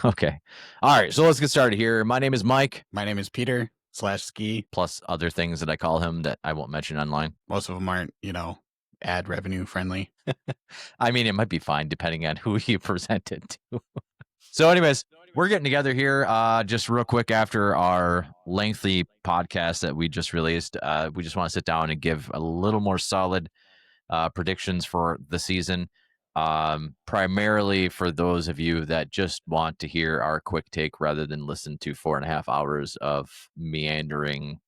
Okay. All right. So let's get started here. My name is Mike, My name is Peter /Ski. plus other things that I call him that I won't mention online. Most of them aren't, ad revenue friendly. I mean, it might be fine depending on who you present it to. So, anyways, we're getting together here just real quick after our lengthy podcast that we just released. We just want to sit down and give a little more solid predictions for the season. Primarily for those of you that just want to hear our quick take rather than listen to 4.5 hours of meandering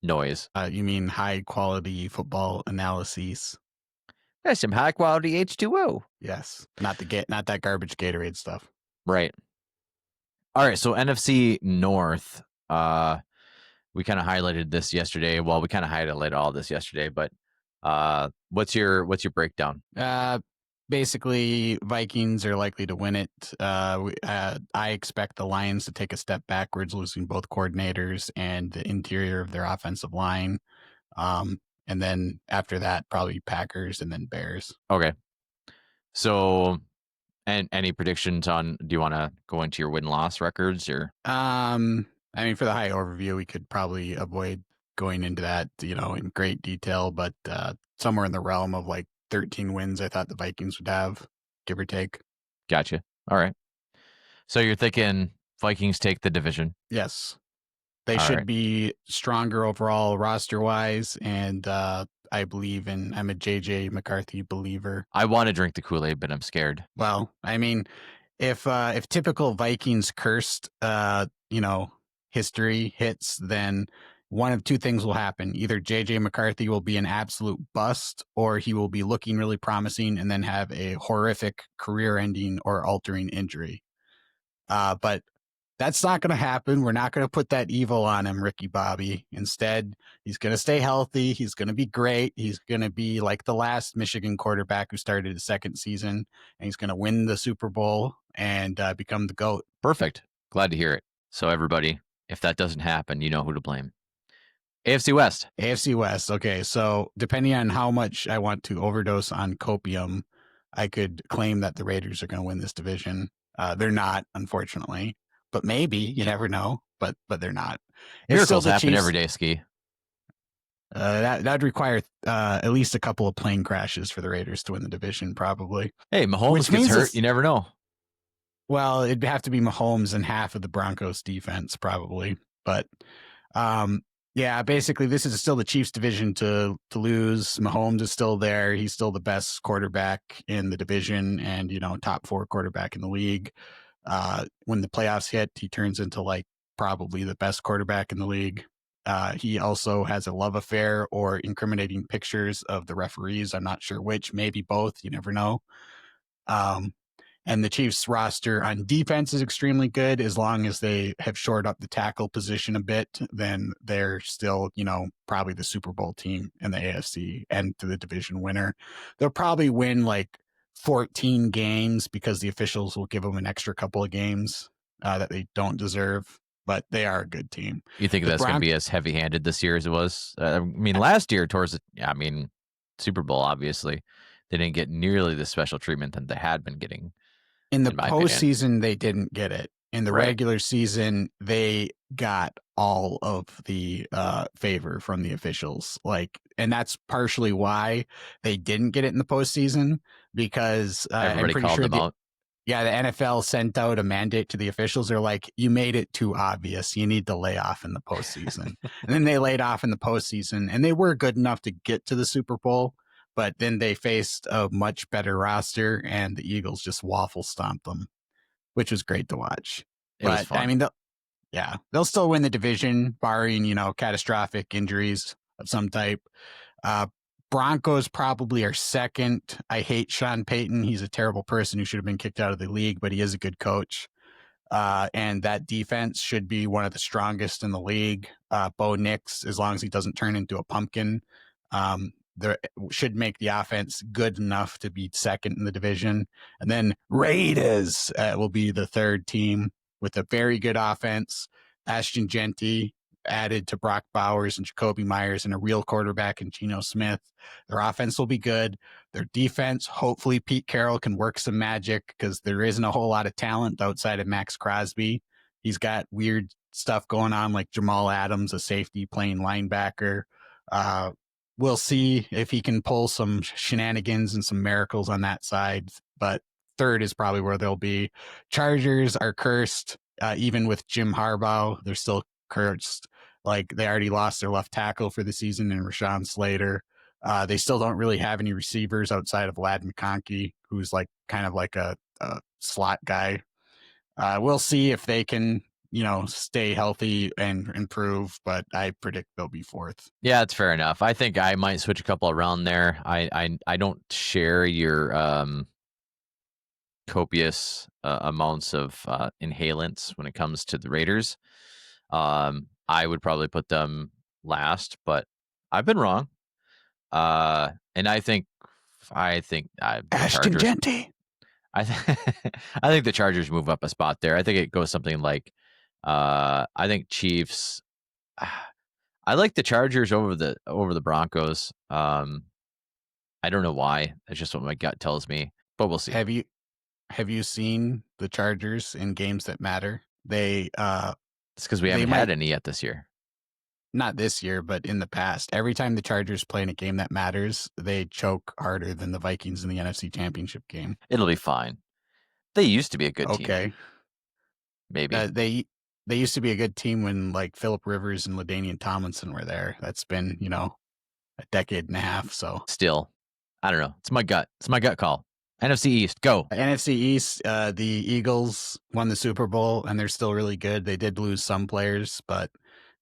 noise. You mean high quality football analyses? That's some high quality H2O. Yes, not that garbage Gatorade stuff. Right. All right. So NFC North. We kind of highlighted this yesterday. Well, we kind of highlighted all this yesterday, but what's your breakdown? Basically, Vikings are likely to win it. I expect the Lions to take a step backwards, losing both coordinators and the interior of their offensive line. And then after that, probably Packers and then Bears. Okay. So, and any predictions on? Do you want to go into your win-loss records or? I mean, for the high overview, we could probably avoid going into that, in great detail, but somewhere in the realm of like 13 wins, I thought the Vikings would have, give or take. Gotcha. All right. So you're thinking Vikings take the division? Yes. They All should right. be stronger overall roster-wise, and I believe I'm a JJ McCarthy believer. I want to drink the Kool-Aid, but I'm scared. Well, I mean, if typical Vikings cursed, history hits, then one of two things will happen. Either JJ McCarthy will be an absolute bust, or he will be looking really promising and then have a horrific career-ending or altering injury. But that's not going to happen. We're not going to put that evil on him, Ricky Bobby. Instead, he's going to stay healthy. He's going to be great. He's going to be like the last Michigan quarterback who started his second season, and he's going to win the Super Bowl and become the GOAT. Perfect. Glad to hear it. So everybody, if that doesn't happen, you know who to blame. AFC West. AFC West. Okay, so depending on how much I want to overdose on copium, I could claim that the Raiders are going to win this division. They're not, unfortunately, but maybe. You never know. But they're not. Miracles happen every day, Ski. That'd require at least a couple of plane crashes for the Raiders to win the division, probably. Hey, Mahomes gets hurt. You never know. Well, it'd have to be Mahomes and half of the Broncos defense, probably. But yeah, basically, this is still the Chiefs' division to lose. Mahomes is still there. He's still the best quarterback in the division and, top 4 quarterback in the league. When the playoffs hit, he turns into like probably the best quarterback in the league. He also has a love affair or incriminating pictures of the referees. I'm not sure which, maybe both. You never know. And the Chiefs roster on defense is extremely good. As long as they have shored up the tackle position a bit, then they're still, probably the Super Bowl team in the AFC and to the division winner. They'll probably win like 14 games because the officials will give them an extra couple of games that they don't deserve. But they are a good team. You think that's going to be as heavy-handed this year as it was? I mean, last year towards Super Bowl, obviously, they didn't get nearly the special treatment that they had been getting. In the postseason, they didn't get it. In the regular season, they got all of the favor from the officials. And that's partially why they didn't get it in the postseason, because everybody called them out. Yeah, the NFL sent out a mandate to the officials. They're like, you made it too obvious. You need to lay off in the postseason. And then they laid off in the postseason, and they were good enough to get to the Super Bowl. But then they faced a much better roster, and the Eagles just waffle stomped them, which was great to watch. It was fun. I mean, they'll still win the division, barring, catastrophic injuries of some type. Broncos probably are second. I hate Sean Payton. He's a terrible person who should have been kicked out of the league, but he is a good coach. And that defense should be one of the strongest in the league. Bo Nix, as long as he doesn't turn into a pumpkin, should make the offense good enough to be second in the division. And then Raiders will be the third team with a very good offense. Ashton Genty, added to Brock Bowers and Jacoby Myers and a real quarterback in Geno Smith. Their offense will be good. Their defense, hopefully Pete Carroll can work some magic because there isn't a whole lot of talent outside of Max Crosby. He's got weird stuff going on, like Jamal Adams, a safety playing linebacker. We'll see if he can pull some shenanigans and some miracles on that side. But third is probably where they'll be. Chargers are cursed. Even with Jim Harbaugh, they're still cursed. Like they already lost their left tackle for the season in Rashawn Slater. They still don't really have any receivers outside of Lad McConkey, who's like kind of like a slot guy. We'll see if they can, stay healthy and improve, but I predict they'll be fourth. Yeah, it's fair enough. I think I might switch a couple around there. I don't share your copious amounts of inhalants when it comes to the Raiders. I would probably put them last, but I've been wrong. And I think the Ashton Chargers. Genty. I I think the Chargers move up a spot there. I think it goes something like, I think Chiefs. I like the Chargers over the Broncos. I don't know why. It's just what my gut tells me, but we'll see. Have you seen the Chargers in games that matter? They It's because we haven't had any yet this year. Not this year, but in the past. Every time the Chargers play in a game that matters, they choke harder than the Vikings in the NFC Championship game. It'll be fine. They used to be a good team. Okay. Maybe. They used to be a good team when like Phillip Rivers and LaDainian Tomlinson were there. That's been, a decade and a half. So still, I don't know. It's my gut. It's my gut call. NFC East, go. NFC East, the Eagles won the Super Bowl and they're still really good. They did lose some players, but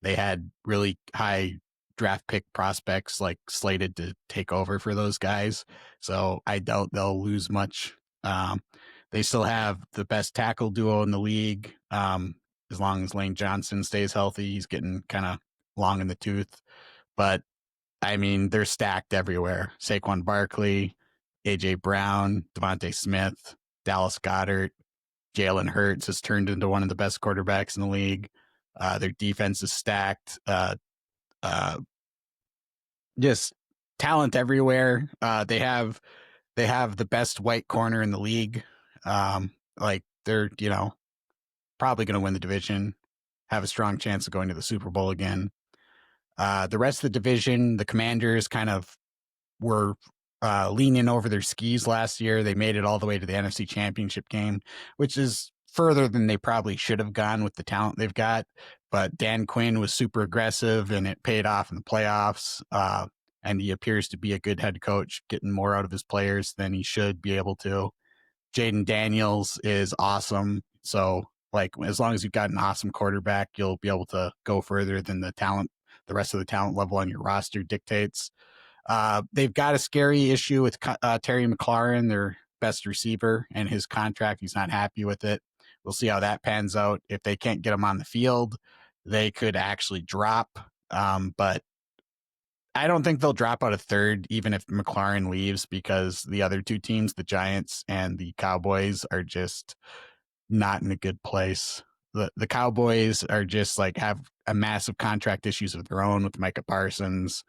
they had really high draft pick prospects like slated to take over for those guys. So I doubt they'll lose much. They still have the best tackle duo in the league. As long as Lane Johnson stays healthy, he's getting kind of long in the tooth. But I mean, they're stacked everywhere. Saquon Barkley, AJ Brown, Devontae Smith, Dallas Goedert, Jalen Hurts has turned into one of the best quarterbacks in the league. Their defense is stacked. Just talent everywhere. They have the best white corner in the league. Like they're, probably going to win the division, have a strong chance of going to the Super Bowl again. The rest of the division, the Commanders kind of were leaning over their skis last year. They made it all the way to the NFC Championship game, which is further than they probably should have gone with the talent they've got. But Dan Quinn was super aggressive, and it paid off in the playoffs. And he appears to be a good head coach, getting more out of his players than he should be able to. Jaden Daniels is awesome. So, like, as long as you've got an awesome quarterback, you'll be able to go further than the rest of the talent level on your roster dictates. They've got a scary issue with Terry McLaurin, their best receiver, and his contract. He's not happy with it. We'll see how that pans out. If they can't get him on the field, they could actually drop. But I don't think they'll drop out of third, even if McLaurin leaves, because the other two teams, the Giants and the Cowboys, are just not in a good place. The Cowboys are just like have a massive contract issues of their own with Micah Parsons.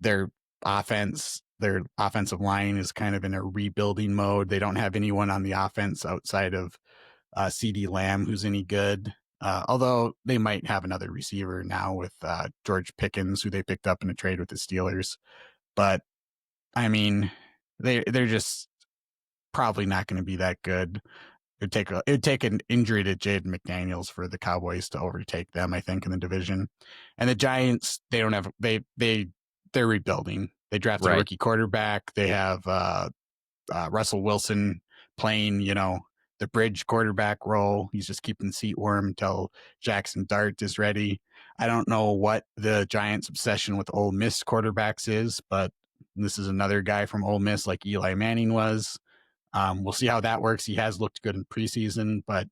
Their offensive line is kind of in a rebuilding mode. They don't have anyone on the offense outside of CD Lamb who's any good. Although they might have another receiver now with George Pickens, who they picked up in a trade with the Steelers. But I mean, they're just probably not going to be that good. It would take an injury to Jaden McDaniels for the Cowboys to overtake them, I think, in the division. And the Giants, they're rebuilding. They drafted a rookie quarterback. They have Russell Wilson playing, the bridge quarterback role. He's just keeping the seat warm until Jackson Dart is ready. I don't know what the Giants' obsession with Ole Miss quarterbacks is, but this is another guy from Ole Miss like Eli Manning was. We'll see how that works. He has looked good in preseason, but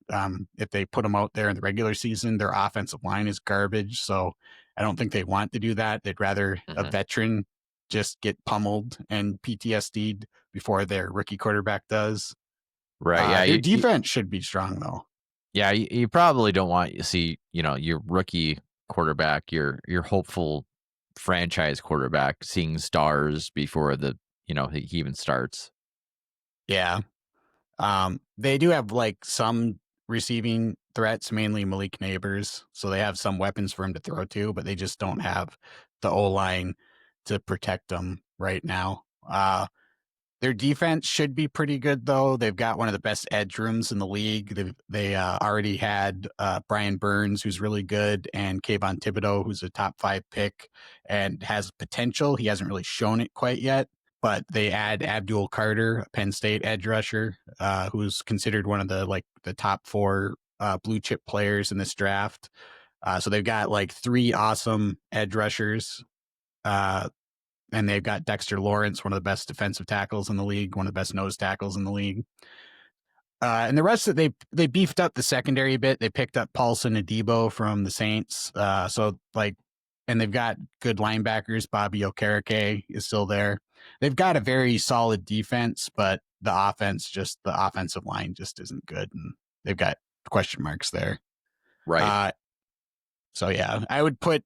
if they put him out there in the regular season, their offensive line is garbage. So I don't think they want to do that. They'd rather a veteran just get pummeled and PTSD'd before their rookie quarterback does. Right. Yeah. Their defense should be strong, though. Yeah. You probably don't want to see, your rookie quarterback, your hopeful franchise quarterback, seeing stars before he even starts. Yeah. They do have like some receiving threats, mainly Malik Neighbors. So they have some weapons for him to throw to, but they just don't have the O line to protect them right now. Their defense should be pretty good, though. They've got one of the best edge rooms in the league. They already had Brian Burns, who's really good, and Kayvon Thibodeau, who's a top 5 pick and has potential. He hasn't really shown it quite yet, but they add Abdul Carter, a Penn State edge rusher, who's considered one of the top 4 blue chip players in this draft. So they've got like 3 awesome edge rushers. And they've got Dexter Lawrence, one of the best defensive tackles in the league, one of the best nose tackles in the league. And the rest of they beefed up the secondary a bit. They picked up Paulson Adebo from the Saints. And they've got good linebackers. Bobby Okereke is still there. They've got a very solid defense, but the offensive line just isn't good. And they've got question marks there. Right. So yeah, I would put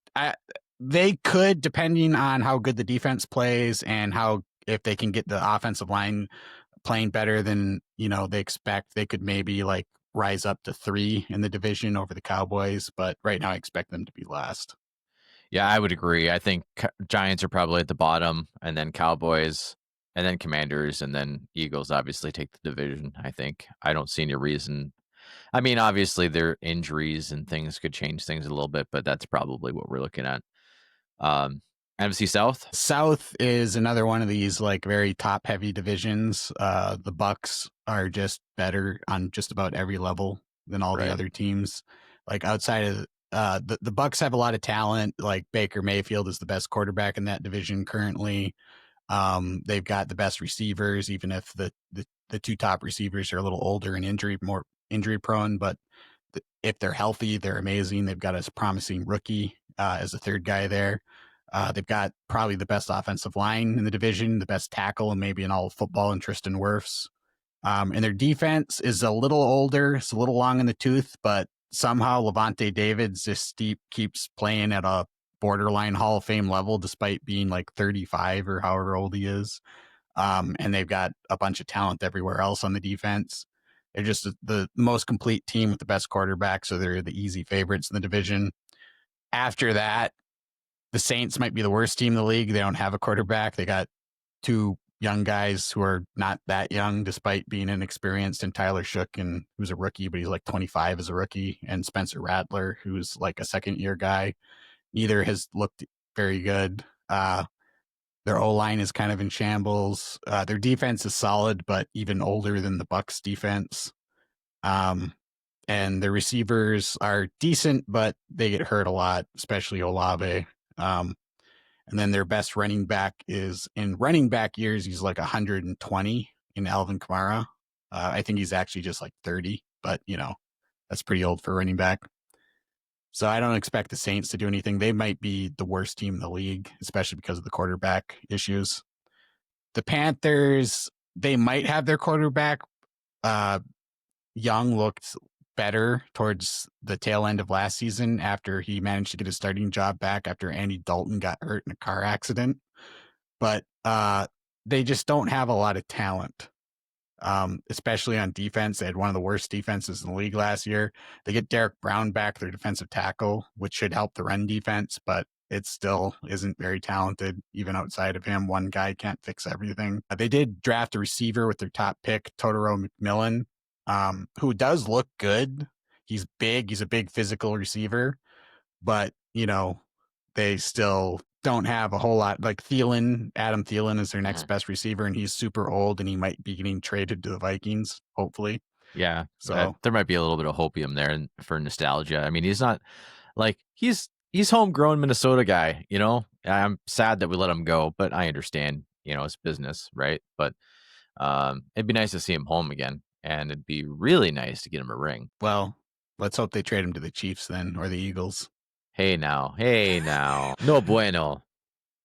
they could, depending on how good the defense plays and if they can get the offensive line playing better than they expect, they could maybe like rise up to 3 in the division over the Cowboys. But right now, I expect them to be last. Yeah, I would agree. I think Giants are probably at the bottom, and then Cowboys, and then Commanders, and then Eagles obviously take the division. I think I don't see any reason. I mean, obviously, their injuries and things could change things a little bit, but that's probably what we're looking at. NFC South. South is another one of these like very top heavy divisions. The Bucks are just better on just about every level than all the Right. other teams. Like outside of the Bucks have a lot of talent. Like Baker Mayfield is the best quarterback in that division currently. They've got the best receivers, even if the 2 top receivers are a little older and more injury prone. But if they're healthy, they're amazing. They've got a promising rookie as a 3rd guy there. They've got probably the best offensive line in the division, the best tackle, and maybe in all of football, and Tristan Wirfs. And their defense is a little older. It's a little long in the tooth, but somehow Levante Davids just keeps playing at a borderline Hall of Fame level, despite being like 35 or however old he is. And they've got a bunch of talent everywhere else on the defense. They're just the most complete team with the best quarterback, so they're the easy favorites in the division. After that, the Saints might be the worst team in the league. They don't have a quarterback. They got 2 young guys who are not that young, despite being inexperienced, and Tyler Shook, and who's a rookie, but he's like 25 as a rookie, and Spencer Rattler, who's like a 2nd-year guy. Neither has looked very good. Their O-line is kind of in shambles. Their defense is solid, but even older than the Bucks defense. And their receivers are decent, but they get hurt a lot, especially Olave. And then their best running back is in running back years, he's like 120 in Alvin Kamara. I think he's actually just like 30, but that's pretty old for a running back. So I don't expect the Saints to do anything. They might be the worst team in the league, especially because of the quarterback issues. The Panthers, they might have their quarterback. Young looked better towards the tail end of last season after he managed to get his starting job back after Andy Dalton got hurt in a car accident. But they just don't have a lot of talent, especially on defense. They had one of the worst defenses in the league last year. They get Derek Brown back, their defensive tackle, which should help the run defense, but it still isn't very talented. Even outside of him, one guy can't fix everything. They did draft a receiver with their top pick, Totoro McMillan, who does look good. He's big. He's a big physical receiver, but they still don't have a whole lot. Like Adam Thielen is their next best receiver, and he's super old, and he might be getting traded to the Vikings, hopefully. Yeah. So there might be a little bit of hopium there for nostalgia. I mean, he's not like he's homegrown Minnesota guy. I'm sad that we let him go, but I understand. It's business, right? But it'd be nice to see him home again, and it'd be really nice to get him a ring. well, let's hope they trade him to the Chiefs then, or the Eagles. Hey now, no bueno.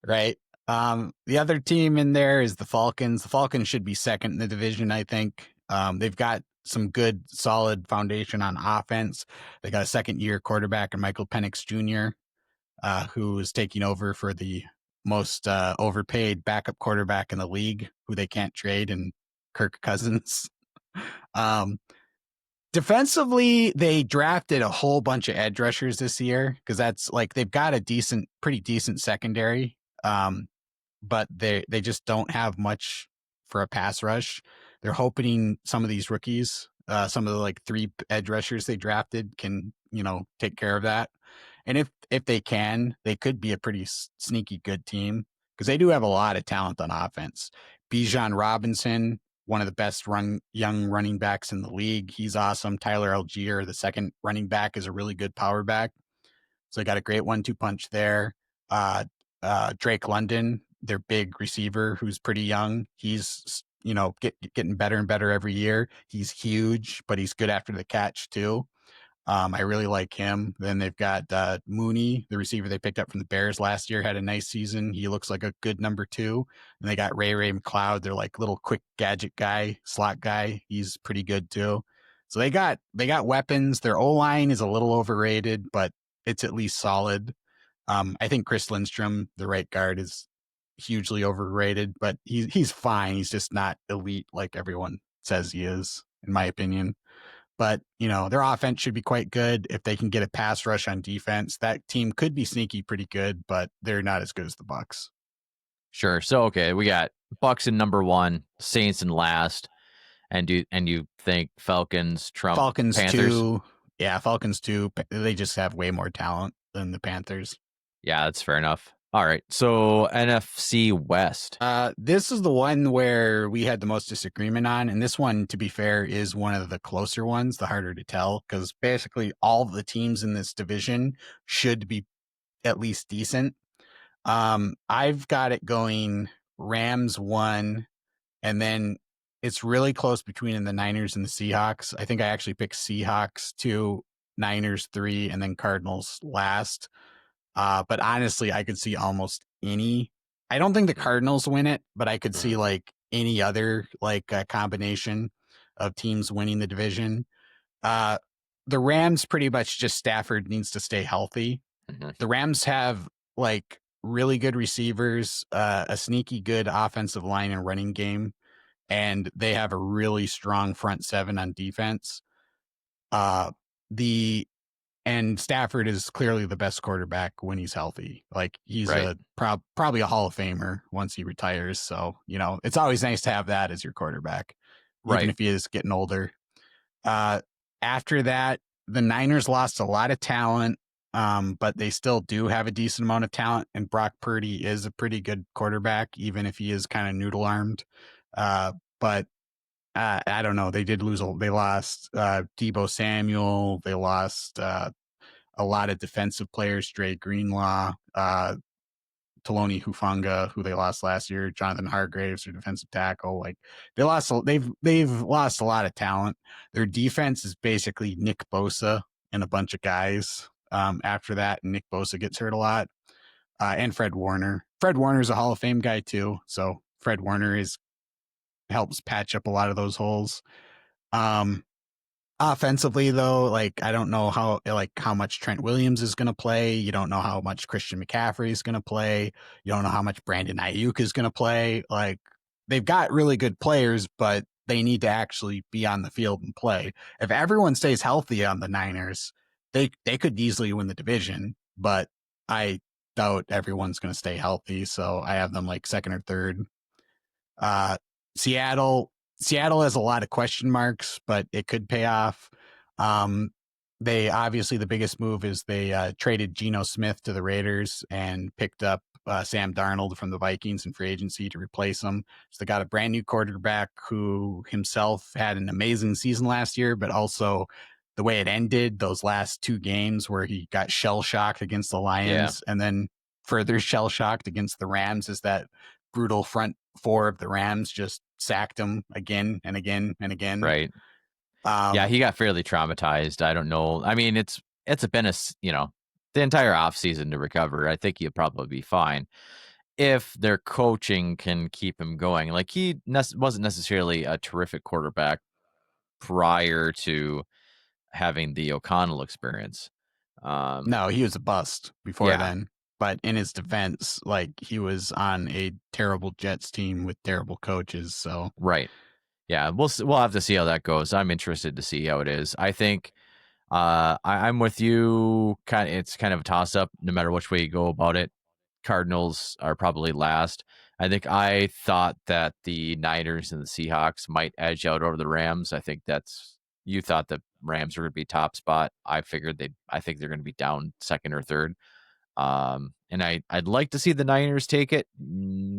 Right. The other team in there is the Falcons. The Falcons should be second in the division, I think. They've got some good, solid foundation on offense. They got a 2nd-year quarterback in Michael Penix Jr. who is taking over for the most overpaid backup quarterback in the league, who they can't trade, and Kirk Cousins. um, Defensively, they drafted a whole bunch of edge rushers this year because that's like they've got a pretty decent secondary, but they just don't have much for a pass rush. They're hoping some of these rookies, some of the like 3 edge rushers they drafted, can take care of that. And if they can, they could be a pretty sneaky good team because they do have a lot of talent on offense. Bijan Robinson, one of the best young running backs in the league. He's awesome. Tyler Algier, the second running back, is a really good power back. So they got a great 1-2 punch there. Uh, Drake London, their big receiver, who's pretty young. He's getting better and better every year. He's huge, but he's good after the catch too. I really like him. Then they've got Mooney, the receiver they picked up from the Bears last year, had a nice season. He looks like a good number 2. And they got Ray McLeod, their like little quick gadget guy, slot guy. He's pretty good too. So they got weapons. Their O line is a little overrated, but it's at least solid. I think Chris Lindstrom, the right guard, is hugely overrated, but he's fine. He's just not elite like everyone says he is, in my opinion. But, their offense should be quite good. If they can get a pass rush on defense, that team could be sneaky pretty good, but they're not as good as the Bucks. Sure. So okay, we got Bucks in number 1, Saints in last, and you think Falcons trump Falcons Panthers? 2. Yeah, Falcons 2. They just have way more talent than the Panthers. Yeah, that's fair enough. All right. So NFC West. This is the one where we had the most disagreement on, and this one, to be fair, is one of the closer ones, the harder to tell, because basically all the teams in this division should be at least decent. I've got it going Rams 1, and then it's really close between the Niners and the Seahawks. I think I actually picked Seahawks 2, Niners 3, and then Cardinals last. But honestly, I could see almost any. I don't think the Cardinals win it, but I could see like any other like combination of teams winning the division. Uh, the Rams, pretty much just Stafford needs to stay healthy. Mm-hmm. The Rams have like really good receivers, a sneaky good offensive line and running game, and they have a really strong front 7 on defense. The And Stafford is clearly the best quarterback when he's healthy. Like he's Right. Probably a Hall of Famer once he retires. So, it's always nice to have that as your quarterback, even Right. if he is getting older. After that, the Niners lost a lot of talent, but they still do have a decent amount of talent. And Brock Purdy is a pretty good quarterback, even if he is kind of noodle armed. But I don't know. They did lose. They lost Debo Samuel. They lost a lot of defensive players. Dre Greenlaw, Taloni Hufanga, who they lost last year. Jonathan Hargraves, their defensive tackle. Like they lost. They've lost a lot of talent. Their defense is basically Nick Bosa and a bunch of guys. After that, Nick Bosa gets hurt a lot, and Fred Warner. Fred Warner's a Hall of Fame guy too. So Fred Warner helps patch up a lot of those holes. Offensively though, like I don't know how much Trent Williams is going to play. You don't know how much Christian McCaffrey is going to play. You don't know how much Brandon Ayuk is going to play. Like they've got really good players, but they need to actually be on the field and play. If everyone stays healthy on the Niners, they could easily win the division, but I doubt everyone's going to stay healthy. So I have them like second or third. Uh, Seattle has a lot of question marks, but it could pay off. They obviously, the biggest move is they traded Geno Smith to the Raiders and picked up Sam Darnold from the Vikings in free agency to replace him. So they got a brand new quarterback who himself had an amazing season last year, but also the way it ended, those last 2 games where he got shell shocked against the Lions and then further shell shocked against the Rams, is that brutal front 4 of the Rams just sacked him again and again and again. Right. Yeah, he got fairly traumatized. I don't know. I mean, it's been the entire offseason to recover. I think he'll probably be fine if their coaching can keep him going. Like he wasn't necessarily a terrific quarterback prior to having the O'Connell experience. No, he was a bust before then. But in his defense, like he was on a terrible Jets team with terrible coaches. So Right. Yeah, we'll have to see how that goes. I'm interested to see how it is. I think I'm with you. It's kind of a toss up, no matter which way you go about it. Cardinals are probably last. I think I thought that the Niners and the Seahawks might edge out over the Rams. I think you thought the Rams were going to be top spot. I think they're going to be down second or third. And I'd like to see the Niners take it,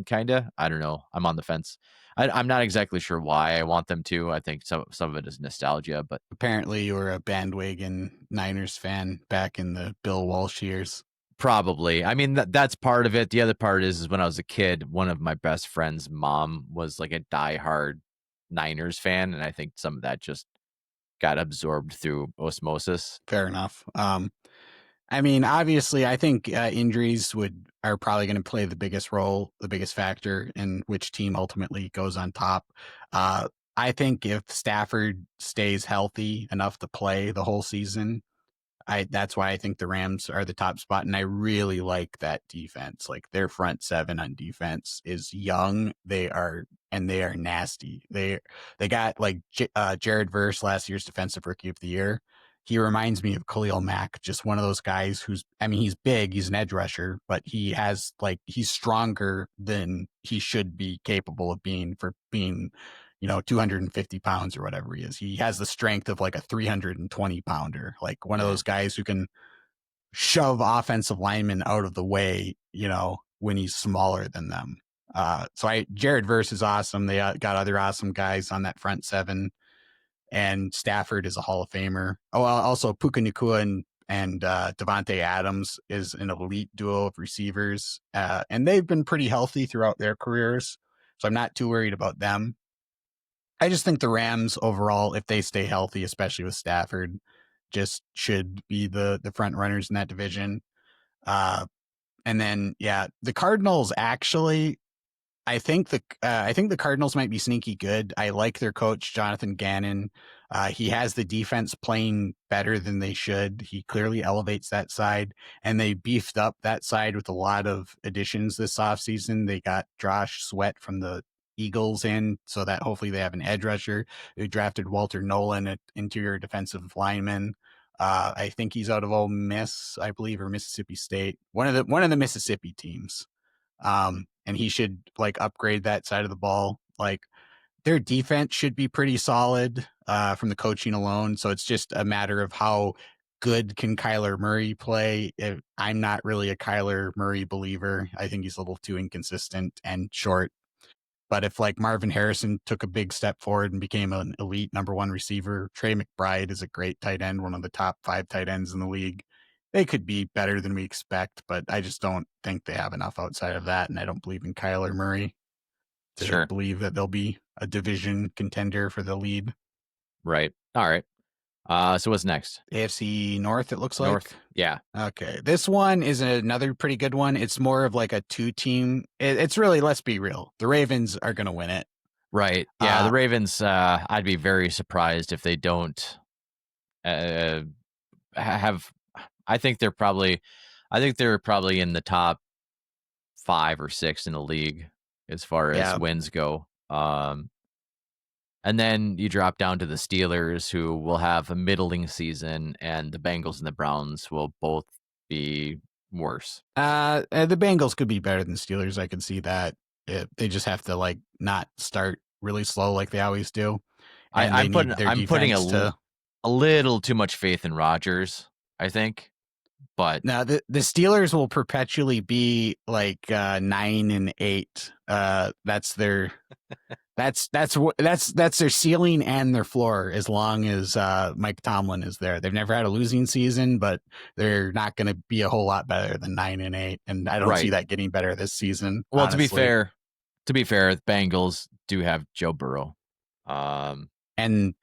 kinda. I don't know. I'm on the fence. I'm not exactly sure why I want them to. I think some of it is nostalgia, but apparently you were a bandwagon Niners fan back in the Bill Walsh years. probably. I mean, that's part of it. The other part is when I was a kid, one of my best friend's mom was like a diehard Niners fan, and I think some of that just got absorbed through osmosis. Fair enough. I mean, obviously, I think injuries are probably going to play the biggest role, the biggest factor in which team ultimately goes on top. Uh, I think if Stafford stays healthy enough to play the whole season, that's why I think the Rams are the top spot, and I really like that defense. Like their front seven on defense is young. They are nasty. They got like Jared Verse, last year's defensive rookie of the year. He reminds me of Khalil Mack, just one of those guys he's big, he's an edge rusher, but he's stronger than he should be capable of being for being 250 pounds or whatever he is. He has the strength of like a 320 pounder, like one of Yeah, those guys who can shove offensive linemen out of the way, when he's smaller than them. Jared Verse is awesome. They got other awesome guys on that front seven, and Stafford is a Hall of Famer. Oh, also Puka Nacua and Devontae Adams is an elite duo of receivers, and they've been pretty healthy throughout their careers, so I'm not too worried about them. I just think the Rams overall, if they stay healthy, especially with Stafford, just should be the front runners in that division. Uh, and then the Cardinals actually, I think the Cardinals might be sneaky good. I like their coach Jonathan Gannon. He has the defense playing better than they should. He clearly elevates that side, and they beefed up that side with a lot of additions this offseason. They got Josh Sweat from the Eagles in, so that hopefully they have an edge rusher. They drafted Walter Nolan, at interior defensive lineman. I think he's out of Ole Miss, I believe, or Mississippi State, one of the Mississippi teams. And he should like upgrade that side of the ball. Like their defense should be pretty solid from the coaching alone. So it's just a matter of how good can Kyler Murray play. I'm not really a Kyler Murray believer. I think he's a little too inconsistent and short. But if like Marvin Harrison took a big step forward and became an elite number one receiver, Trey McBride is a great tight end, one of the top 5 tight ends in the league. They could be better than we expect, but I just don't think they have enough outside of that. And I don't believe in Kyler Murray to sure. believe that they'll be a division contender for the lead. Right. All right. So what's next? AFC North, it looks like. North? Yeah. Okay. This one is another pretty good one. It's more of like a 2-team. It's really, let's be real. The Ravens are going to win it. Right. Yeah, the Ravens, I'd be very surprised if they don't have I think they're probably in the top 5 or 6 in the league as far as Yeah. wins go. And then you drop down to the Steelers, who will have a middling season, and the Bengals and the Browns will both be worse. The Bengals could be better than Steelers. I can see that. They just have to like not start really slow like they always do, and they need their I'm putting defense to. a little too much faith in Rodgers, I think. But Now the Steelers will perpetually be like 9-8. That's their that's their ceiling and their floor as long as Mike Tomlin is there. They've never had a losing season, but they're not going to be a whole lot better than 9-8, and I don't see right. that getting better this season. Well, Honestly. to be fair, the Bengals do have Joe Burrow. And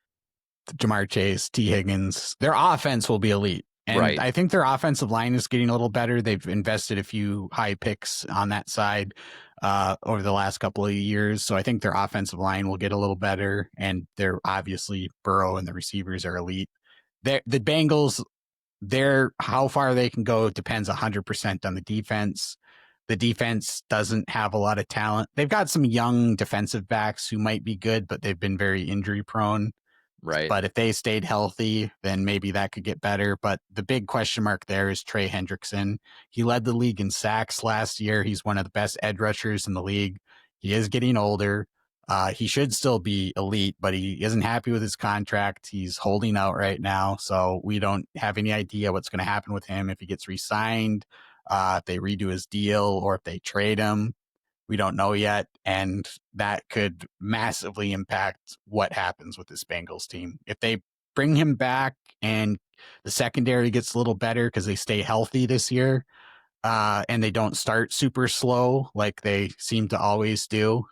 Jamar Chase, T. Higgins, their offense will be elite. And right. I think their offensive line is getting a little better. They've invested a few high picks on that side over the last couple of years. So I think their offensive line will get a little better. And they're obviously Burrow and the receivers are elite. The Bengals, how far they can go depends 100% on the defense. The defense doesn't have a lot of talent. They've got some young defensive backs who might be good, but they've been very injury prone. Right. But if they stayed healthy, then maybe that could get better. But the big question mark there is Trey Hendrickson. He led the league in sacks last year. He's one of the best edge rushers in the league. He is getting older. He should still be elite, but he isn't happy with his contract. He's holding out right now. So we don't have any idea what's going to happen with him if he gets re-signed, if they redo his deal, or if they trade him. We don't know yet. And that could massively impact what happens with this Bengals team. If they bring him back and the secondary gets a little better because they stay healthy this year, and they don't start super slow like they seem to always do,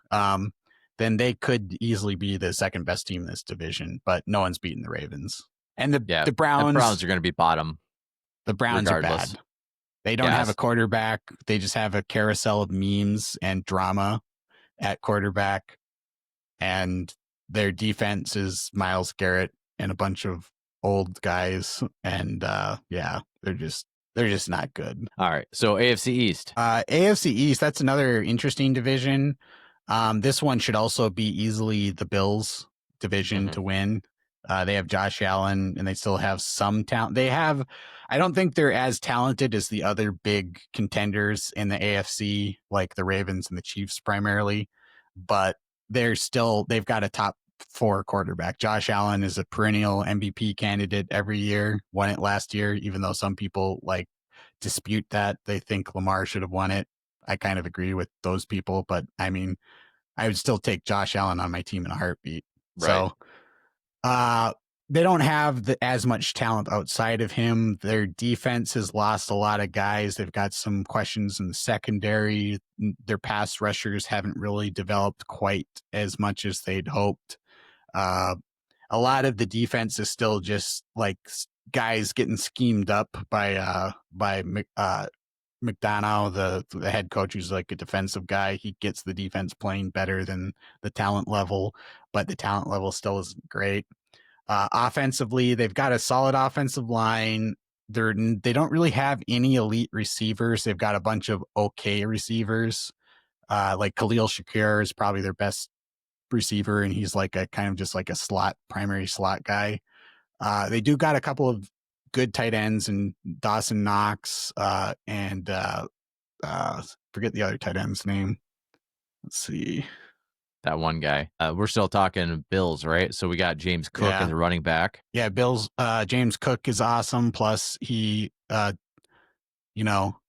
then they could easily be the second best team in this division. But no one's beaten the Ravens. And the Browns are going to be bottom. The Browns regardless. are bad. They don't have a quarterback. They just have a carousel of memes and drama at quarterback. And their defense is Myles Garrett and a bunch of old guys. And they're just not good. All right. So AFC East. AFC East, that's another interesting division. This one should also be easily the Bills division to win. They have Josh Allen and they still have some talent. I don't think they're as talented as the other big contenders in the AFC, like the Ravens and the Chiefs primarily, but they've got a top 4 quarterback. Josh Allen is a perennial MVP candidate every year, won it last year, even though some people dispute that. They think Lamar should have won it. I kind of agree with those people, but I mean, I would still take Josh Allen on my team in a heartbeat. Right. So, they don't have as much talent outside of him. Their defense has lost a lot of guys. They've got some questions in the secondary. Their pass rushers haven't really developed quite as much as they'd hoped. A lot of the defense is still just like guys getting schemed up by McDonough, the head coach, who's like a defensive guy. He gets the defense playing better than the talent level, but the talent level still isn't great. Offensively, they've got a solid offensive line. They don't really have any elite receivers. They've got a bunch of okay receivers. Like Khalil Shakir is probably their best receiver, and he's like a kind of just like a primary slot guy. They do got a couple of good tight ends and Dawson Knox and forget the other tight end's name. Let's see. That one guy. We're still talking Bills, right? So we got James Cook as a running back. Yeah, Bills. James Cook is awesome. Plus, he,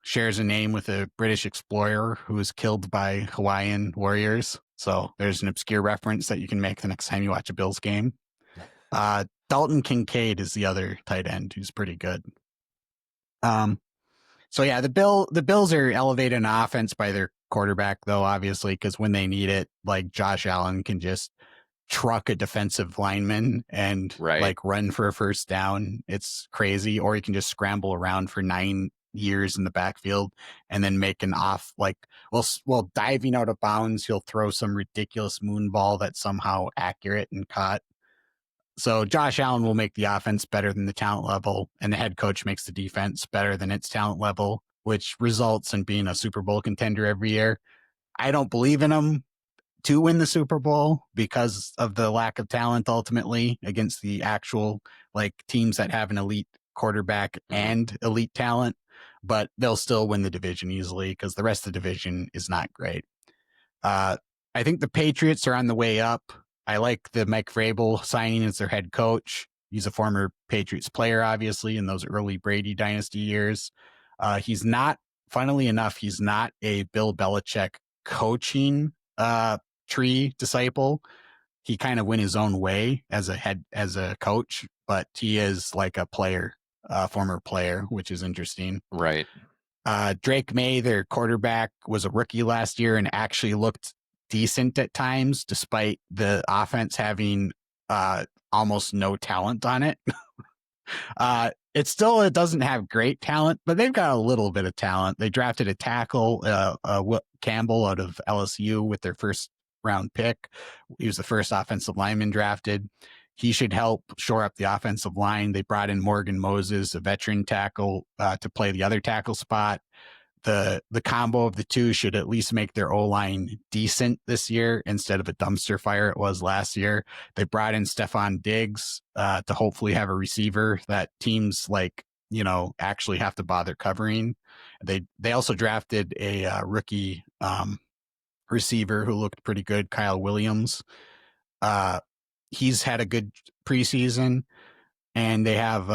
shares a name with a British explorer who was killed by Hawaiian warriors. So there's an obscure reference that you can make the next time you watch a Bills game. Dalton Kincaid is the other tight end who's pretty good. So yeah, the Bills are elevated in offense by their quarterback, though, obviously, because when they need it, like Josh Allen can just truck a defensive lineman and run for a first down. It's crazy. Or he can just scramble around for 9 years in the backfield and then make an while diving out of bounds, he'll throw some ridiculous moon ball that's somehow accurate and caught. So Josh Allen will make the offense better than the talent level, and the head coach makes the defense better than its talent level, which results in being a Super Bowl contender every year. I don't believe in them to win the Super Bowl because of the lack of talent ultimately against the actual teams that have an elite quarterback and elite talent, but they'll still win the division easily because the rest of the division is not great. I think the Patriots are on the way up. I like the Mike Vrabel signing as their head coach. He's a former Patriots player, obviously, in those early Brady dynasty years. Funnily enough, he's not a Bill Belichick coaching tree disciple. He kind of went his own way as a coach, but he is like a player, former player, which is interesting. Right. Drake May, their quarterback, was a rookie last year and actually looked decent at times, despite the offense having almost no talent on it. It doesn't have great talent, but they've got a little bit of talent. They drafted a tackle, Campbell, out of LSU with their first round pick. He was the first offensive lineman drafted. He should help shore up the offensive line. They brought in Morgan Moses, a veteran tackle, to play the other tackle spot. The combo of the two should at least make their O-line decent this year instead of a dumpster fire it was last year. They brought in Stephon Diggs to hopefully have a receiver that teams like, actually have to bother covering. They also drafted a rookie receiver who looked pretty good, Kyle Williams. He's had a good preseason, and they have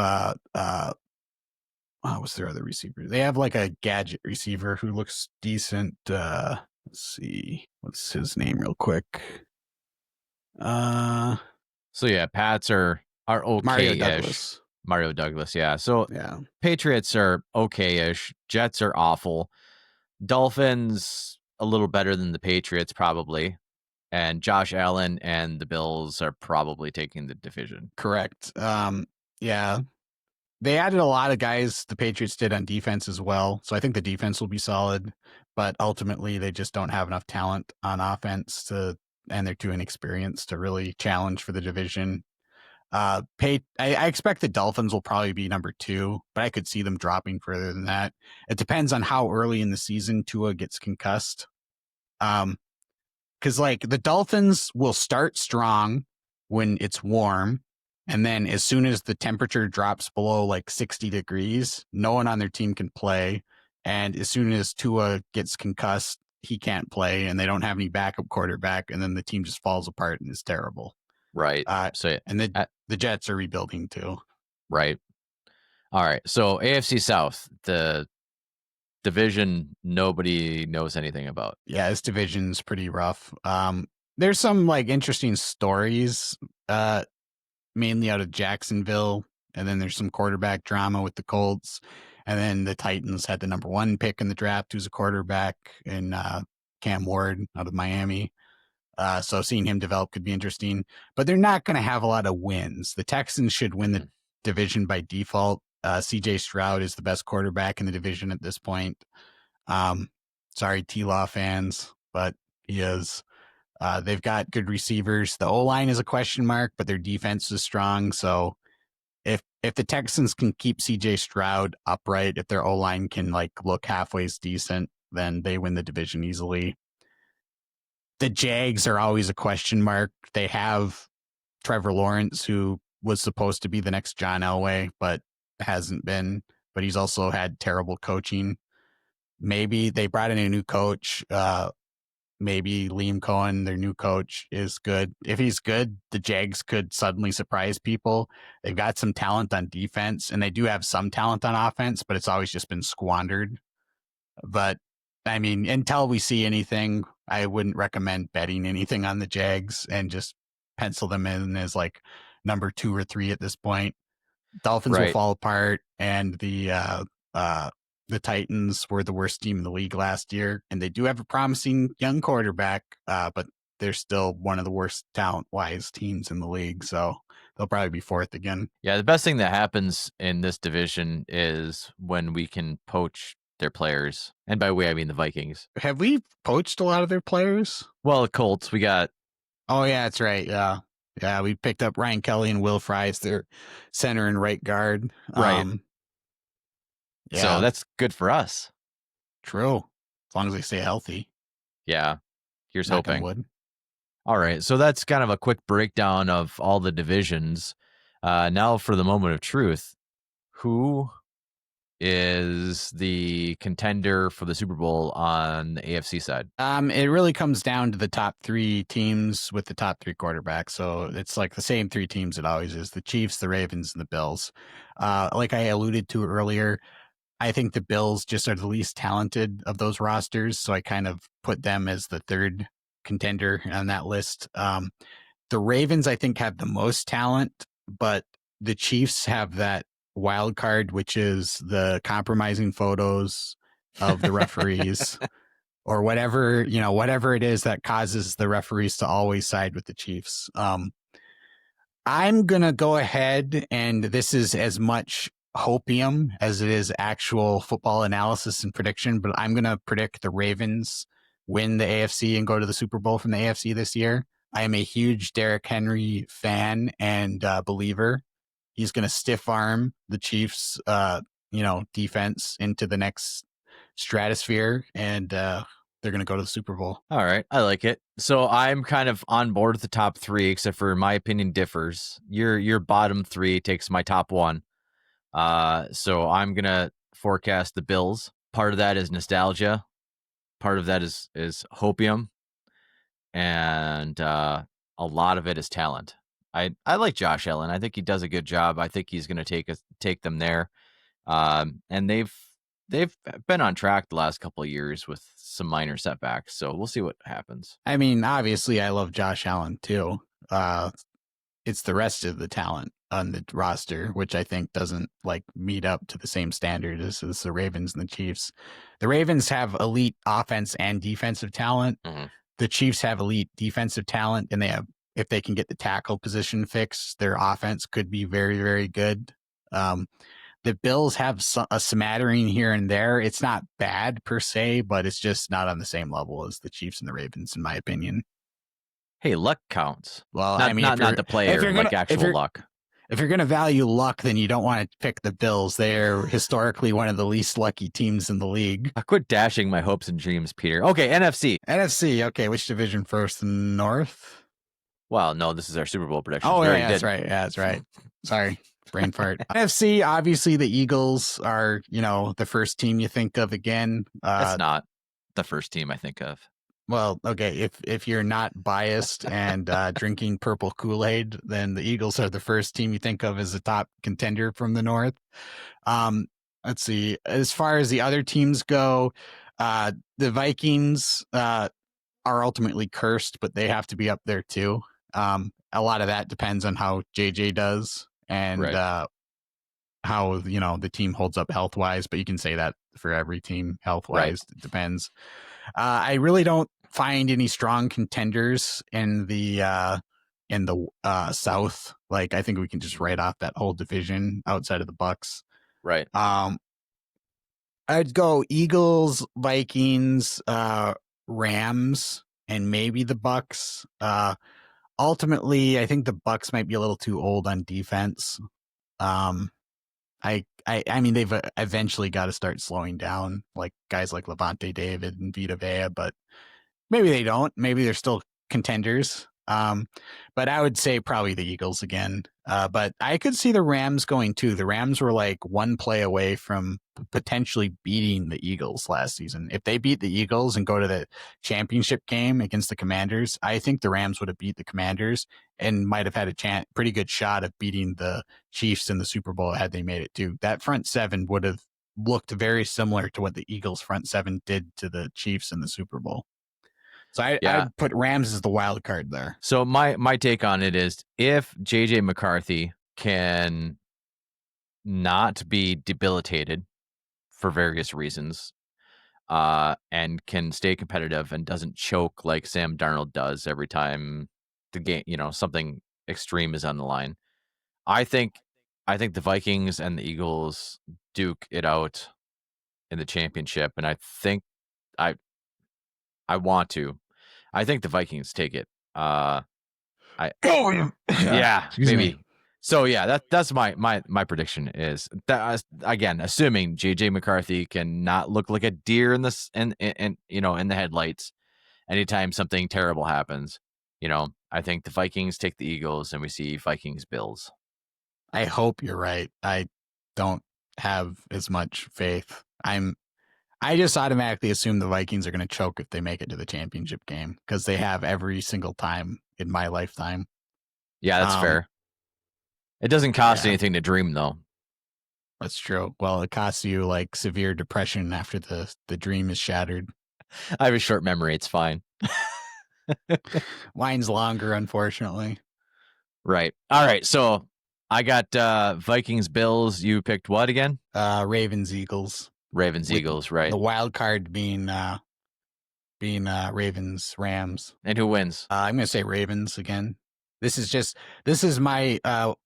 what's their other receiver? They have like a gadget receiver who looks decent. Let's see, what's his name, real quick? So yeah, Pats are okay-ish. Mario Douglas. Mario Douglas, yeah. So Yeah, Patriots are okay-ish. Jets are awful. Dolphins a little better than the Patriots probably. And Josh Allen and the Bills are probably taking the division. correct. Yeah. They added a lot of guys, the Patriots did, on defense as well. So I think the defense will be solid, but ultimately they just don't have enough talent on offense and they're too inexperienced to really challenge for the division. I expect the Dolphins will probably be number 2, but I could see them dropping further than that. It depends on how early in the season Tua gets concussed. Because like the Dolphins will start strong when it's warm, and then as soon as the temperature drops below like 60 degrees, no one on their team can play. And as soon as Tua gets concussed, he can't play, and they don't have any backup quarterback, and then the team just falls apart and is terrible. Right. And the Jets are rebuilding too. Right. All right. So AFC South, the division nobody knows anything about. Yeah, this division's pretty rough. There's some like interesting stories, mainly out of Jacksonville, and then there's some quarterback drama with the Colts, and then the Titans had the number 1 pick in the draft, who's a quarterback, in Cam Ward out of Miami. So seeing him develop could be interesting, but they're not going to have a lot of wins. The Texans should win the division by default. CJ Stroud is the best quarterback in the division at this point. Sorry, T-Law fans, but he is. They've got good receivers. The O-line is a question mark, but their defense is strong. So if the Texans can keep CJ Stroud upright, if their O-line can like look halfway decent, then they win the division easily. The Jags are always a question mark. They have Trevor Lawrence, who was supposed to be the next John Elway, but hasn't been. But he's also had terrible coaching. Maybe they brought in a new coach. Maybe Liam Cohen, their new coach, is good. If he's good, the Jags could suddenly surprise people. They've got some talent on defense, and they do have some talent on offense, but it's always just been squandered. But I mean, until we see anything, I wouldn't recommend betting anything on the Jags and just pencil them in as like number 2 or 3 at this point. Dolphins will fall apart, and the Titans were the worst team in the league last year, and they do have a promising young quarterback, but they're still one of the worst talent-wise teams in the league, so they'll probably be 4th again. Yeah, the best thing that happens in this division is when we can poach their players. And by way, I mean the Vikings. Have we poached a lot of their players? Well, the Colts, we got... Oh, yeah, that's right, yeah. Yeah, we picked up Ryan Kelly and Will Fry as their center and right guard. Right. Yeah. So that's good for us. True. As long as they stay healthy. Yeah. Here's Knock on hoping. wood. All right. So that's kind of a quick breakdown of all the divisions. Now for the moment of truth. Who is the contender for the Super Bowl on the AFC side? It really comes down to the top 3 teams with the top 3 quarterbacks. So it's like the same 3 teams it always is: the Chiefs, the Ravens, and the Bills. Like I alluded to earlier, I think the Bills just are the least talented of those rosters. So I kind of put them as the 3rd contender on that list. The Ravens, I think, have the most talent, but the Chiefs have that wild card, which is the compromising photos of the referees or whatever it is that causes the referees to always side with the Chiefs. I'm going to go ahead, and this is as much hopium as it is actual football analysis and prediction, but I'm going to predict the Ravens win the AFC and go to the Super Bowl from the AFC this year. I am a huge Derrick Henry fan and believer. He's going to stiff arm the Chiefs, defense into the next stratosphere, and they're going to go to the Super Bowl. All right, I like it. So I'm kind of on board with the top three, except for my opinion differs. Your bottom three takes my top one. So I'm gonna forecast the Bills. Part of that is nostalgia. Part of that is hopium, and a lot of it is talent. I like Josh Allen. I think he does a good job. I think he's gonna take them there. And they've been on track the last couple of years with some minor setbacks. So we'll see what happens. I mean, obviously, I love Josh Allen too. It's the rest of the talent on the roster, which I think doesn't meet up to the same standard as the Ravens and the Chiefs. The Ravens have elite offense and defensive talent. Mm-hmm. The Chiefs have elite defensive talent, and if they can get the tackle position fixed, their offense could be very, very good. The Bills have a smattering here and there. It's not bad per se, but it's just not on the same level as the Chiefs and the Ravens, in my opinion. Hey, luck counts. Well, not the player, like actual luck. If you're going to value luck, then you don't want to pick the Bills. They're historically one of the least lucky teams in the league. I quit dashing my hopes and dreams, Peter. Okay, NFC. Okay, which division first? The North? Well, no, this is our Super Bowl prediction. Oh, yeah, that's right. Yeah, that's right. Sorry, brain fart. NFC, obviously the Eagles are, the first team you think of again. That's not the first team I think of. Well, okay, if you're not biased and drinking purple Kool-Aid, then the Eagles are the first team you think of as a top contender from the North. Let's see. As far as the other teams go, the Vikings are ultimately cursed, but they have to be up there too. A lot of that depends on how JJ does and right. how the team holds up health wise. But you can say that for every team health wise. Right. It depends. I really don't find any strong contenders in the South. I think we can just write off that whole division outside of the Bucks. Right. I'd go Eagles, Vikings, Rams, and maybe the Bucks. Ultimately, I think the Bucks might be a little too old on defense. I mean, they've eventually got to start slowing down, like guys like Levante David and Vita Vea, but maybe they don't. Maybe they're still contenders. But I would say probably the Eagles again. But I could see the Rams going too. The Rams were one play away from potentially beating the Eagles last season. If they beat the Eagles and go to the championship game against the Commanders, I think the Rams would have beat the Commanders and might have had a pretty good shot of beating the Chiefs in the Super Bowl had they made it too. That front seven would have looked very similar to what the Eagles front seven did to the Chiefs in the Super Bowl. So I'd put Rams as the wild card there. So my take on it is if JJ McCarthy can not be debilitated for various reasons, and can stay competitive and doesn't choke like Sam Darnold does every time the game, something extreme is on the line. I think the Vikings and the Eagles duke it out in the championship, and I think I want to. I think the Vikings take it. Yeah, maybe. Me. So yeah, that's my prediction is that, again, assuming JJ McCarthy can not look like a deer in the headlights anytime something terrible happens. I think the Vikings take the Eagles and we see Vikings Bills. I hope you're right. I don't have as much faith. I just automatically assume the Vikings are going to choke if they make it to the championship game because they have every single time in my lifetime. Yeah, that's fair. It doesn't cost anything to dream, though. That's true. Well, it costs you severe depression after the dream is shattered. I have a short memory. It's fine. Mine's longer, unfortunately. Right. All right. So I got Vikings, Bills. You picked what again? Ravens, Eagles. Ravens, Eagles, right. The wild card being Ravens, Rams. And who wins? I'm going to say Ravens again. This is my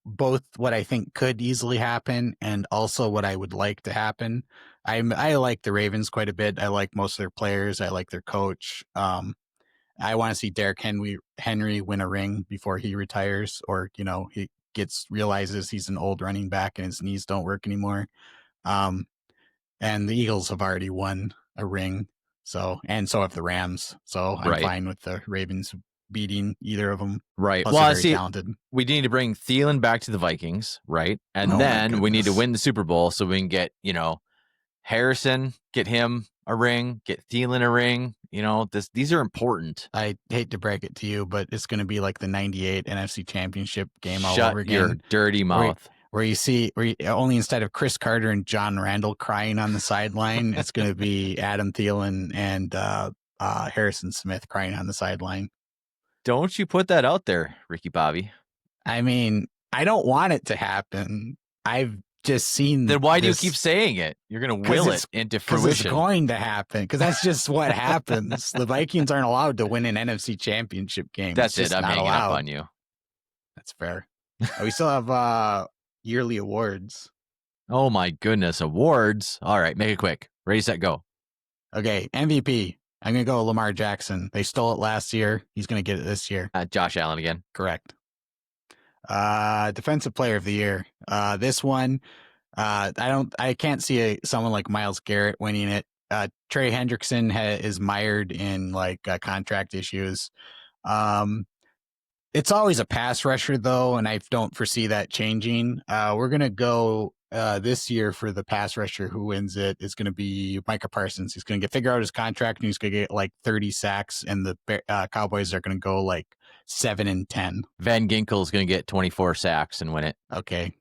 both what I think could easily happen and also what I would like to happen. I like the Ravens quite a bit. I like most of their players. I like their coach. I want to see Derrick Henry win a ring before he retires, or he realizes he's an old running back and his knees don't work anymore. And the Eagles have already won a ring, so have the Rams. So I'm fine with the Ravens beating either of them. Right. Plus Well, they're very talented. We need to bring Thielen back to the Vikings, right? And then we need to win the Super Bowl so we can get, Harrison, get him a ring, get Thielen a ring. These are important. I hate to break it to you, but it's going to be like the 98 NFC Championship game all over again. Shut your dirty mouth. Where you see, only instead of Chris Carter and John Randall crying on the sideline, it's going to be Adam Thielen and Harrison Smith crying on the sideline. Don't you put that out there, Ricky Bobby. I mean, I don't want it to happen. I've just seen. Then why do you keep saying it? You're going to will it into fruition. Because it's going to happen. Because that's just what happens. The Vikings aren't allowed to win an NFC Championship game. That's it. I'm hanging up on you. That's fair. We still have yearly awards. Oh my goodness, awards. All right, make it quick. Ready, set, go. Okay, MVP. I'm going to go Lamar Jackson. They stole it last year. He's going to get it this year. Josh Allen again. Correct. Defensive Player of the Year. This one, I can't see someone like Myles Garrett winning it. Trey Hendrickson is mired in contract issues. It's always a pass rusher though, and I don't foresee that changing. We're gonna go this year for the pass rusher who wins it. It's gonna be Micah Parsons. He's gonna figure out his contract and he's gonna get 30 sacks, and the Cowboys are gonna go 7-10. Van Ginkel is gonna get 24 sacks and win it. Okay.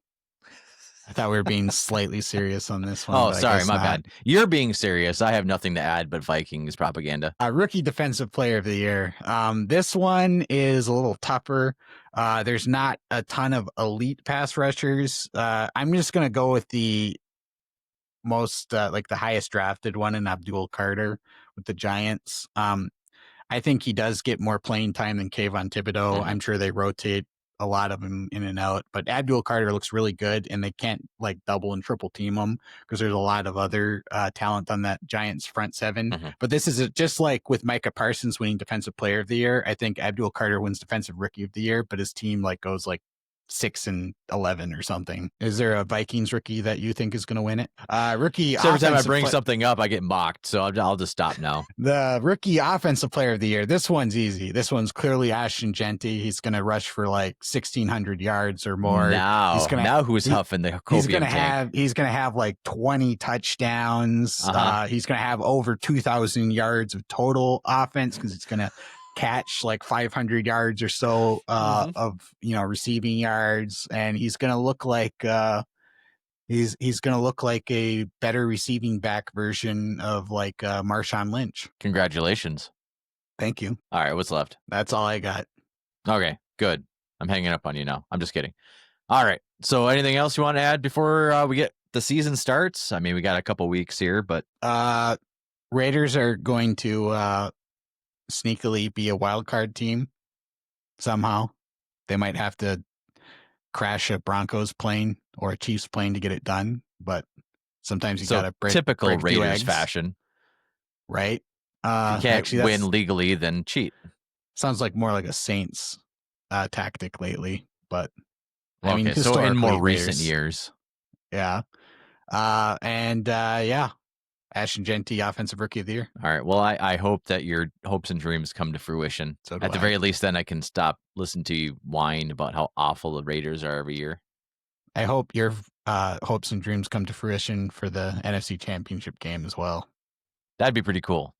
I thought we were being slightly serious on this one. Oh, sorry, my bad. You're being serious. I have nothing to add but Vikings propaganda. Rookie Defensive Player of the Year. This one is a little tougher. There's not a ton of elite pass rushers. I'm just going to go with the most, the highest drafted one in Abdul Carter with the Giants. I think he does get more playing time than Kayvon Thibodeau. I'm sure they rotate a lot of them in and out, but Abdul Carter looks really good, and they can't double and triple team him because there's a lot of other talent on that Giants front seven. But this is just like with Micah Parsons winning Defensive Player of the Year. I think Abdul Carter wins Defensive Rookie of the Year, but his team goes 6-11 or something. Is there a Vikings rookie that you think is going to win it? Rookie. So every time I bring something up, I get mocked. So I'll just stop now. The Rookie Offensive Player of the Year. This one's easy. This one's clearly Ashton Genty. He's going to rush for 1,600 yards or more. Now who's huffing the copium He's going to have 20 touchdowns. He's going to have over 2,000 yards of total offense because it's going to catch 500 yards or so of receiving yards, and he's going to look like he's going to look like a better receiving back version of Marshawn Lynch. Congratulations. Thank you. All right, what's left? That's all I got. Okay, good. I'm hanging up on you now. I'm just kidding. All right. So anything else you want to add before we get the season starts? I mean, we got a couple weeks here, but Raiders are going to sneakily be a wild card team somehow. They might have to crash a Broncos plane or a Chiefs plane to get it done, but sometimes you gotta break typical break Raiders fashion, right? If you can't win legally, then cheat. Sounds more like a Saints tactic lately, but I mean, so in more recent years, yeah. Ashton Genty, Offensive Rookie of the Year. All right. Well, I hope that your hopes and dreams come to fruition. So at the very least, then I can stop listening to you whine about how awful the Raiders are every year. I hope your hopes and dreams come to fruition for the NFC Championship game as well. That'd be pretty cool.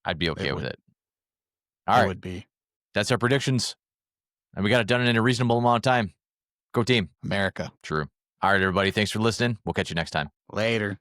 I'd be okay with it. All right. Would be. That's our predictions. And we got it done in a reasonable amount of time. Go team. America. True. All right, everybody. Thanks for listening. We'll catch you next time. Later.